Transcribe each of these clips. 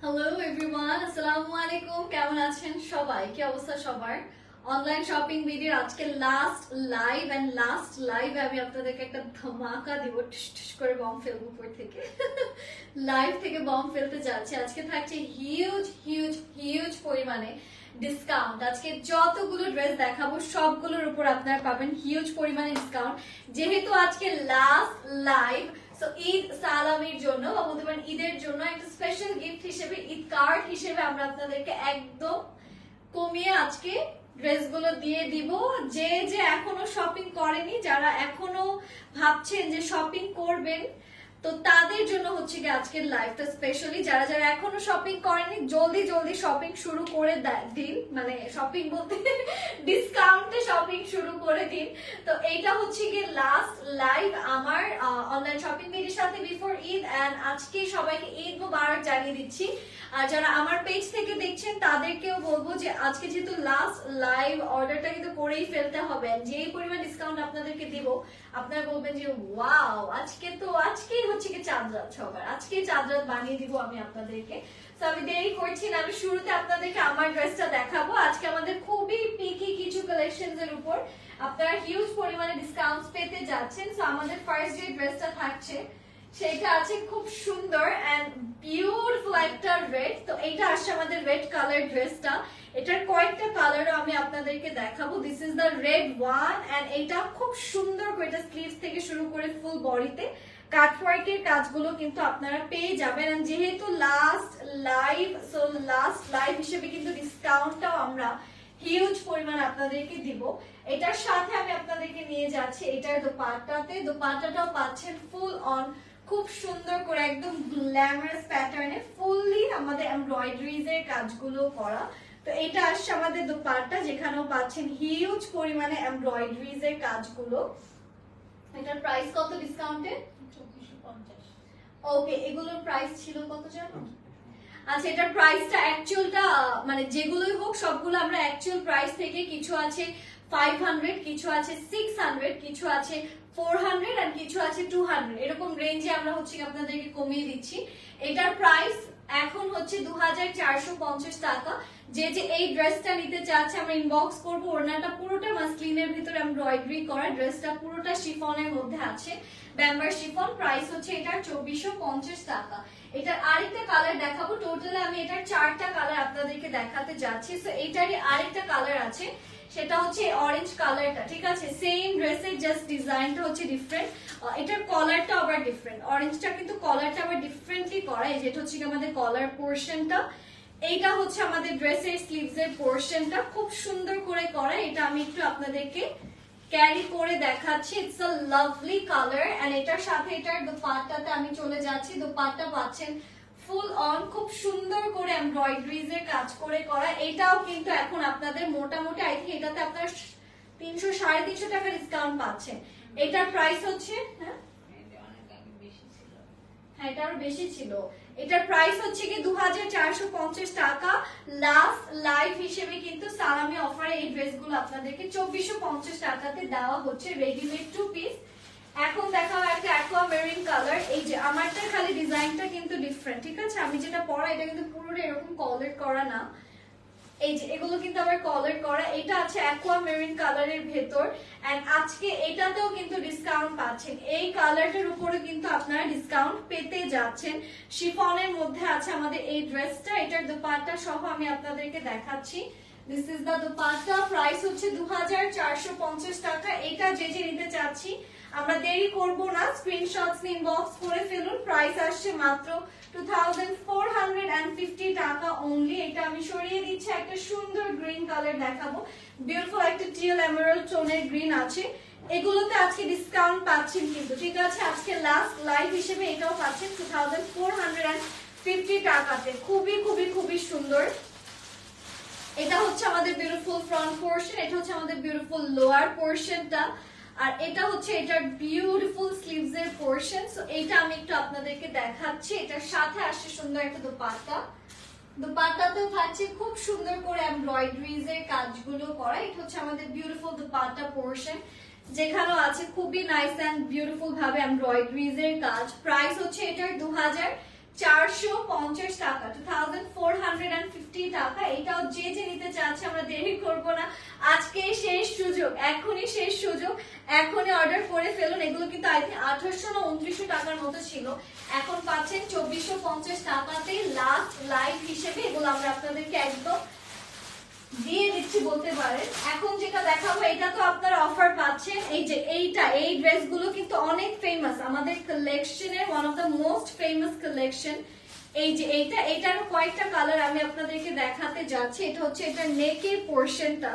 Hello everyone, আসসালামু আলাইকুম। কেমন আছেন সবাই? কি অবস্থা সবার? অনলাইন শপিং ভিডিওর আজকে লাস্ট লাইভে আমি আপনাদেরকে একটা ধামাকা দিব। টুস টুস করে বম ফেলবো উপর থেকে। লাইভ থেকে বম ফেলতে যাচ্ছি। আজকে থাকছে হিউজ হিউজ হিউজ পরিমাণে ডিসকাউন্ট। আজকে যতগুলো ড্রেস দেখাবো সবগুলোর উপর আপনারা পাবেন হিউজ পরিমাণে ডিসকাউন্ট। যেহেতু আজকে লাস্ট লাইভ, সো ঈদ সালামির জন্য বা বলতে পারেন ঈদের জন্য একটা স্পেশাল গিফট হিসেবে, ঈদ কার্ড হিসেবে আমরা আপনাদেরকে একদম কমিয়ে আজকে ড্রেসগুলো দিয়ে দিব। যে যে এখনো শপিং করেনি, যারা এখনো ভাবছেন যে শপিং করবেন, তো তাদের জন্য হচ্ছে কি আজকের লাইভটা স্পেশালি। যারা যারা এখনো শপিং করেনি জলদি জলদি শপিং শুরু করে দিন, মানে শপিং বলতে ডিসকাউন্টে শপিং শুরু করে দিন। তো এইটা হচ্ছে কি লাস্ট লাইভ আমার অনলাইন শপিং ভিডিওর সাথে বিফোর ঈদ, এন্ড আজকে সবাইকে ঈদ মোবারক জানিয়ে দিচ্ছি। আর যারা আমার পেজ থেকে দেখছেন তাদেরকেও বলবো যে আজকে যেহেতু লাস্ট লাইভ, অর্ডারটা কিন্তু করেই ফেলতে হবে। যেই পরিমাণ ডিসকাউন্ট আপনাদেরকে দিব, আপনারা বলবেন যে ওয়াও, আজকেই হচ্ছে কি চাঁদ রাত সবার, আজকেই চাঁদ রাত বানিয়ে দিব আমি আপনাদেরকে। তো আমি দেরি করছি না, আমি শুরুতে আপনাদেরকে আমার ড্রেসটা দেখাবো। আজকে আমাদের খুবই পিকি কিছু কালেকশনস এর উপর আপনারা হিউজ পরিমাণে ডিসকাউন্ট পেতে যাচ্ছেন। তো আমাদের ফার্স্ট যে ড্রেসটা থাকছে সেটা আছে খুব সুন্দর এন্ড বিউটিফুল একটা রেড। তো এইটা আসছে আমাদের রেড কালার ড্রেসটা। এটার কয়েকটা কালারও আমি আপনাদেরকে দেখাবো। This is the red one, and এটা খুব সুন্দর করে স্লিভস থেকে শুরু করে ফুল বডিতে কাটওয়ার্কের কাজগুলো কিন্তু আপনারা পেয়ে যাবেন। এন্ড যেহেতু last live, so last live হিসেবে কিন্তু ডিসকাউন্টটাও আমরা হিউজ পরিমাণ আপনাদেরকে দিব। এটার সাথে আমি আপনাদেরকে নিয়ে যাচ্ছি এটার দোপাট্টাটাও পাচ্ছেন ফুল অন, খুব সুন্দর করে একদম গ্ল্যামারাস প্যাটার্নে ফুললি আমাদের এমব্রয়ডারিজ এর কাজগুলো করা। তো এটা আসছে আমাদের দোপাট্টা, যেখানেও পাচ্ছেন হিউজ পরিমাণে এমব্রয়ডারিজ এর কাজগুলো। এটার প্রাইস কত ডিসকাউন্টে? 2450। ওকে, এগুলোর প্রাইস ছিল কত জানো? আচ্ছা, এটার প্রাইসটা অ্যাকচুয়ালটা মানে যেগুলোই হোক সবগুলো আমরা অ্যাকচুয়াল প্রাইস থেকে, কিছু আছে 500, কিছু আছে 600, কিছু আছে 400 আর কিছু আছে 200, এরকম রেঞ্জে আমরা হচ্ছে আপনাদেরকে কমিয়ে দিচ্ছি। এটার প্রাইস এখন হচ্ছে 2450 টাকা। যে যে এই ড্রেসটা নিতে চাচ্ছে আমরা ইনবক্স করব। ওড়নাটা পুরোটা মাসলিনের ভিতরে এমব্রয়ডারি করা, ড্রেসটা পুরোটা শিফনের মধ্যে আছে, ব্যাম্বার শিফন। প্রাইস হচ্ছে এটার 2450 টাকা। এটার আরেকটা কালার দেখাবো। টোটালে আমি এটার 4টা কালার আপনাদেরকে দেখাতে যাচ্ছি। সো এটারই আরেকটা কালার আছে, সেটা হচ্ছে অরেঞ্জ কালারটা। ঠিক আছে, সেম ড্রেসের জাস্ট ডিজাইনটা হচ্ছে ডিফারেন্ট, এটার কলারটা আবার ডিফারেন্ট। অরেঞ্জটা কিন্তু কলারটা আবার ডিফারেন্টলি করা। এই যেটা হচ্ছে আমাদের কলার পোরশনটা, এইটা হচ্ছে আমাদের ড্রেসের স্লিভস এর পোরশনটা খুব সুন্দর করে করা। এটা আমি একটু আপনাদেরকে ক্যারি করে দেখাচ্ছি। It's a lovely colour. And এটার সাথে এটার দোপাট্টাতে আমি চলে যাচ্ছি। দোপাট্টা পাচ্ছেন ফুল অন, খুব সুন্দর করে এমব্রয়ডারিজ এর কাজ করে করা। এটাও কিন্তু এখন আপনাদের মোটামুটি আই থিঙ্ক এটাতে আপনার 300 350 টাকা ডিসকাউন্ট পাচ্ছেন। এটার প্রাইস হচ্ছে হ্যাঁ এটা আরো বেশি ছিল। এটার প্রাইস হচ্ছে কি 2450 টাকা। লাস্ট লাইভ হিসেবে কিন্তু সালামি অফারে এই ড্রেসগুলো আপনাদেরকে 2450 টাকাতে দেওয়া হচ্ছে, রেডিমেড 2 পিস। এখন দেখাবো একটা অ্যাকোয়া মেরিন কালার। এই যে আমারটা খালি ডিজাইনটা কিন্তু ডিফারেন্ট। ঠিক আছে, আমি যেটা পরা এটা কিন্তু পুরোটা এরকম কলার করা না, এই যে এগুলো কিন্তু আবার কলার করা। এটা আছে অ্যাকোয়া মেরিন কালারের ভেতর, এন্ড আজকে এটাতেও কিন্তু ডিসকাউন্ট পাচ্ছেন। এই কালারটার উপরে কিন্তু আপনারা ডিসকাউন্ট পেতে যাচ্ছেন। শিফনের মধ্যে আছে আমাদের এই ড্রেসটা। এটার দোপাট্টা সহ আমি আপনাদেরকে দেখাচ্ছি। This is the dupatta. Price হচ্ছে 2450 টাকা। এটা যে যে নিতে চাচ্ছি আমরা দেরি করব না, স্ক্রিনশটস নিয়ে ইনবক্স করে ফেলুন। প্রাইস আসছে মাত্র 2450 টাকা অনলি। এটা আমি সরিয়ে দিচ্ছি। একটা সুন্দর গ্রিন কালার দেখাবো, বিউটিফুল একটা টিয়াল এমারাল্ড টোনের গ্রিন আছে। এগুলোতে আজকে ডিসকাউন্ট পাচ্ছেন কিন্তু। ঠিক আছে, আজকে লাস্ট লাইভ হিসেবে এটাও পাচ্ছেন 2450 টাকাতে। খুবই খুবই খুবই সুন্দর। এটা হচ্ছে আমাদের বিউটিফুল ফ্রন্ট পোরশন, এটা হচ্ছে আমাদের বিউটিফুল লোয়ার পোরশনটা, আর এটা হচ্ছে এটার বিউটিফুল স্লিভস এর পোরশন। সো এটা আমি একটু আপনাদেরকে দেখাচ্ছি। এটার সাথে আসছে সুন্দর একটা দোপাট্টা। দোপাট্টাতেও থাকছে খুব সুন্দর করে এমব্রয়ডারিজ এর কাজগুলো করা। এটা হচ্ছে আমাদের বিউটিফুল দোপাট্টা পোরশন, যেখানেও আছে খুবই নাইস এন্ড বিউটিফুল ভাবে এমব্রয়ডারিজ এর কাজ। প্রাইস হচ্ছে এটার 450 টাকা, 2450 টাকা। এটাও যে যে নিতে চাচ্ছে আমরা দেরি করব না, আজকে শেষ সুযোগ, এখনই শেষ সুযোগ, এখনই অর্ডার করে ফেলুন। এগুলো কিন্তু আই থিঙ্ক 1800 না 2900 টাকার মতো ছিল, এখন পাচ্ছেন 2450 টাকাতে লাস্ট লাইভ হিসেবে এগুলো আমরা আপনাদেরকে একদম দিয়ে দিচ্ছি বলতে পারেন। এখন যেটা দেখাবো এটা তো আপনারা অফার পাচ্ছেন, এই যে এই ড্রেসগুলো কিন্তু অনেক ফেমাস আমাদের কালেকশনের, one of the most famous collection. এই যে এইটারও কয়েকটা কালার আমি আপনাদেরকে দেখাতে যাচ্ছি। এটা হচ্ছে এটার নেকের পোরশনটা,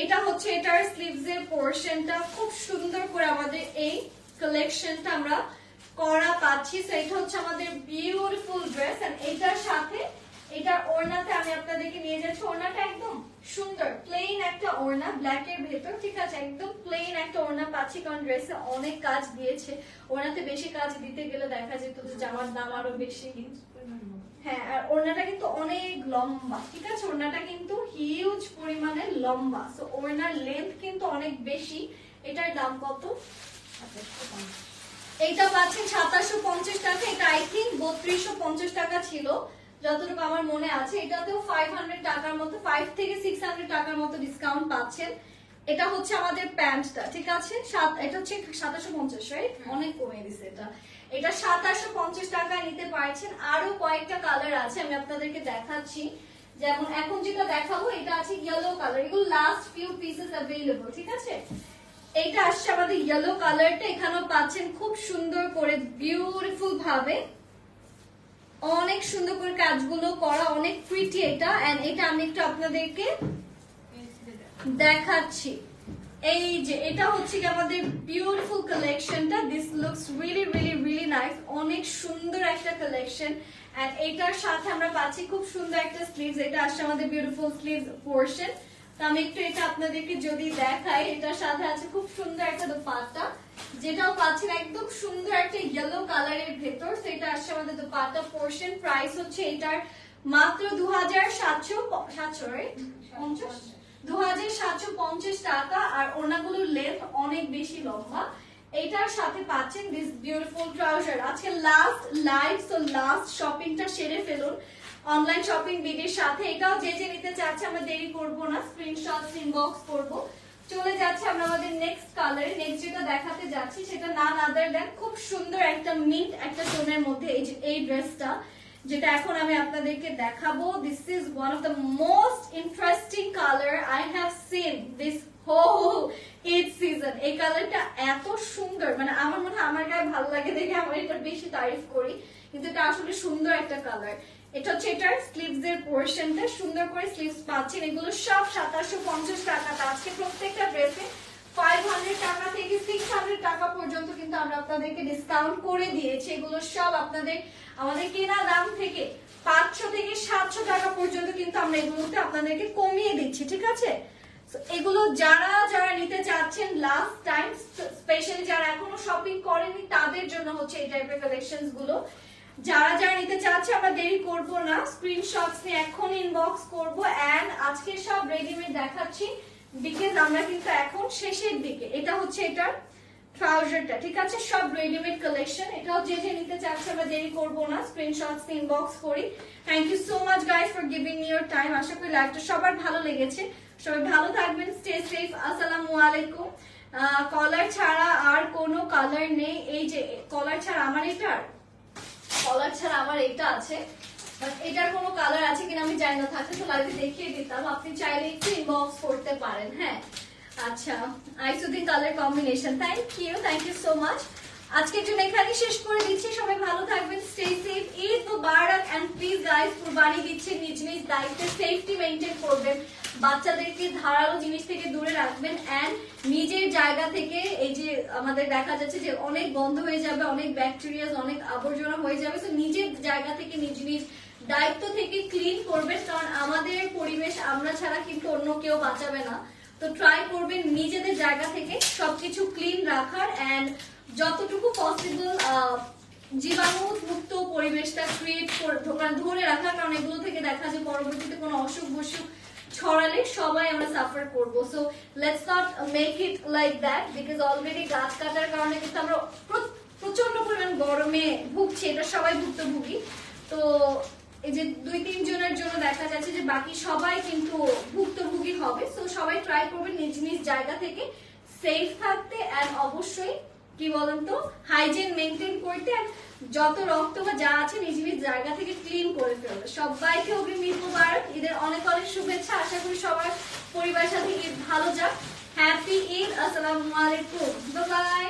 এটা হচ্ছে এটার স্লিভস এর পোরশনটা, খুব সুন্দর করে আমাদের এই কালেকশনটা আমরা করা পাচ্ছি। তো এটা হচ্ছে আমাদের বিউটিফুল ড্রেস, এন্ড এটার সাথে এটার ওড়নাতে আমি আপনাদেরকে নিয়ে যাচ্ছি। ওড়নাটা একদম সুন্দর প্লেন একটা ওড়না, ব্ল্যাক এর ভেতর, ঠিক আছে, একদম প্লেন একটা ওড়না পাচ্ছি, কারণ ড্রেসে অনেক কাজ দিয়েছে। ওড়নাতে বেশি কাজ দিতে গেলে দেখা যেত যে জামার দাম আরো বেশি। হ্যাঁ, আর ওড়নাটা কিন্তু অনেক লম্বা, ঠিক আছে, ওড়নাটা কিন্তু হিউজ পরিমাণে লম্বা, সো ওড়নার লেন্থ কিন্তু অনেক বেশি। এটার দাম কত? এইটা পাচ্ছেন 2750 টাকা, এটা আই থিঙ্ক 3250 টাকা ছিল যতটুকু আমার মনে আছে। এটাতেও 500 টাকার মতো, 5 থেকে 600 টাকার মতো ডিসকাউন্ট পাচ্ছেন। এটা হচ্ছে আমাদের প্যান্টটা, ঠিক আছে, এটা হচ্ছে 2750, রাইট, অনেক কমে দিছে এটা। এটা 2750 টাকায় নিতে পারছেন। আরো কয়েকটা কালার আছে, আমি আপনাদেরকে দেখাচ্ছি। যেমন এখন যেটা দেখাবো এটা আছে ইয়েলো কালার, এগুলো লাস্ট ফিউ পিসেস অ্যাভেলেবল, ঠিক আছে। এইটা আসছে আমাদের ইয়েলো কালারটা, এখানেও পাচ্ছেন খুব সুন্দর করে বিউটিফুল ভাবে, অনেক সুন্দর করে কাজগুলো করা, অনেক প্রিটি এটা। এন্ড এটা আমি একটু আপনাদেরকে দেখাচ্ছি। এই যে এটা হচ্ছে কি আমাদের বিউটিফুল কালেকশনটা, this looks really really really nice, অনেক সুন্দর একটা কালেকশন। এন্ড এটার সাথে আমরা পাচ্ছি খুব সুন্দর একটা স্লিভস, এটা আসছে আমাদের বিউটিফুল স্লিভস পোরশন। তো আমি একটু এটা আপনাদেরকে যদি দেখাই, এটার সাথে আছে খুব সুন্দর একটা দোপাট্টা, যেটাও পাচ্ছেন একদম সুন্দর একটা ইয়েলো কালারের ভেতর। সেটা আসছে আমাদের দোপাট্টা পোরশন। প্রাইস হচ্ছে এটার মাত্র 2750 টাকা, আর ওনাগুলোর লেন্থ অনেক বেশি লম্বা। এটার সাথে পাচ্ছেন দিস বিউটিফুল ট্রাউজার। আজকে লাস্ট লাইভ, সো লাস্ট শপিংটা সেরে ফেলুন অনলাইন শপিং বিডির সাথে। এটাও যে যে নিতে চাচ্ছে আমরা দেরি করব না, স্ক্রিনশট ইনবক্স করব। চলে যাচ্ছে আমরা আমাদের নেক্সট কালারে। নেক্সট যেটা দেখাতে যাচ্ছি সেটা নান আদার দেন খুব সুন্দর একটা মিন্ট একটা টোনের মধ্যে এই যে এই ড্রেসটা, যেটা এখন আমি আপনাদেরকে দেখাবো। This is one of the most interesting colour I have seen this whole Eid season. এই কালারটা এত সুন্দর, মানে আমার মনে হয় আমার গায়ে ভালো লাগে দেখে আমার এটা বেশি তারিফ করি, কিন্তু এটা আসলে সুন্দর একটা কালার। এটা হচ্ছে এটার স্লিভস এর পোরশনটা, সুন্দর করে স্লিভস পাচ্ছেন। এগুলো সব 2750 টাকা। আজকে প্রত্যেকটা ড্রেসে 500 টাকা থেকে 600 টাকা পর্যন্ত কিন্তু আমরা আপনাদেরকে ডিসকাউন্ট করে দিয়েছি। এগুলো সব আপনাদের আমাদের কেনা দাম থেকে 500 থেকে 700 টাকা পর্যন্ত কিন্তু আমরা এগুলোতে আপনাদেরকে কমিয়ে দিচ্ছি, ঠিক আছে। এগুলো যারা যারা নিতে চাচ্ছেন লাস্ট টাইম, স্পেশালি যারা এখনো শপিং করেনি তাদের জন্য হচ্ছে এই টাইপের কালেকশনস গুলো। যারা যারা নিতে চাচ্ছে আমরা দেরি করব না, স্ক্রিনশটস নিয়ে এখন ইনবক্স করব। এন্ড আজকে সব রেডিমেড দেখাচ্ছি বিকজ আমরা কিন্তু এখন শেষের দিকে। এটা হচ্ছে এটার ট্রাউজারটা, ঠিক আছে, সব রেডিমেড কালেকশন। এটাও যে যে নিতে চাচ্ছে আমরা দেরি করব না, স্ক্রিনশটস নিয়ে ইনবক্স করি। Thank you so much guys for giving me your time. আশা করি লাইভটা সবার ভালো লেগেছে, সবাই ভালো থাকবেন, স্টে সেফ, আসসালামু আলাইকুম। কলার ছাড়া আর কোনো কালার নেই, এই যে কলার ছাড়া আমার এটার কলার ছাড়া আমার এটা আছে, বাট এটার কোনো কালার আছে কিনা আমি জানি না, থাকলে তো লাইভে দেখিয়ে দিতাম, আপনি চাইলে একটু ইনবক্স করতে পারেন। হ্যাঁ, আচ্ছা, আইসুদিন colour combination, thank you so much. আজকের জন্য এখানে শেষ করে দিচ্ছি, সবাই ভালো থাকবেন, স্টে সেফ, ঈদ মুবারক। এন্ড প্লিজ গাইস, কুরবানি দিচ্ছেন, নিজ নিজ দায়িত্বে সেফটি মেইনটেইন করবেন, বাচ্চাদেরকে ধারালো জিনিস থেকে দূরে রাখবেন। এন্ড নিজের জায়গা থেকে, এই যে আমাদের দেখা যাচ্ছে যে অনেক বন্ধ হয়ে যাবে, অনেক ব্যাকটেরিয়া, অনেক আবর্জনা হয়ে যাবে, তো নিজের জায়গা থেকে নিজ নিজ দায়িত্ব থেকে ক্লিন করবেন, কারণ আমাদের পরিবেশ আমরা ছাড়া কিন্তু অন্য কেউ বাঁচাবে না। তো ট্রাই করবেন নিজেদের জায়গা থেকে সবকিছু ক্লিন রাখার, এন্ড যতটুকু পসিবল জীবাণু মুক্ত পরিবেশটা ক্রিয়েট ধরে রাখা, কারণ এগুলো থেকে দেখা যায় পরবর্তীতে কোনো অসুখ বসুখ ছড়ালে সবাই আমরা সাফার করবো। So let's not make it like that, because already গাছ কাটার কারণে কিন্তু আমরা প্রচন্ড পরিমাণ গরমে ভুগছে, এটা সবাই ভুক্তভোগী। তো এই যে 2-3 জনের জন্য দেখা যাচ্ছে যে বাকি সবাই কিন্তু ভুক্তভোগী হবে। সো সবাই ট্রাই করবেন নিজ নিজ জায়গা থেকে সেফ থাকতে, এন্ড অবশ্যই কি বলেন তো হাইজিন মেনটেন করতে, যত রক্ত বা যা আছে নিজ নিজ জায়গা থেকে ক্লিন করে ফেলবে। সবাইকে অগ্রিম ঈদ মুবারক, ঈদের অনেক অনেক শুভেচ্ছা। আশা করি সবার পরিবারের সাথে ঈদ ভালো যাক। হ্যাপি ঈদ, আসসালামু আলাইকুম, বাই বাই।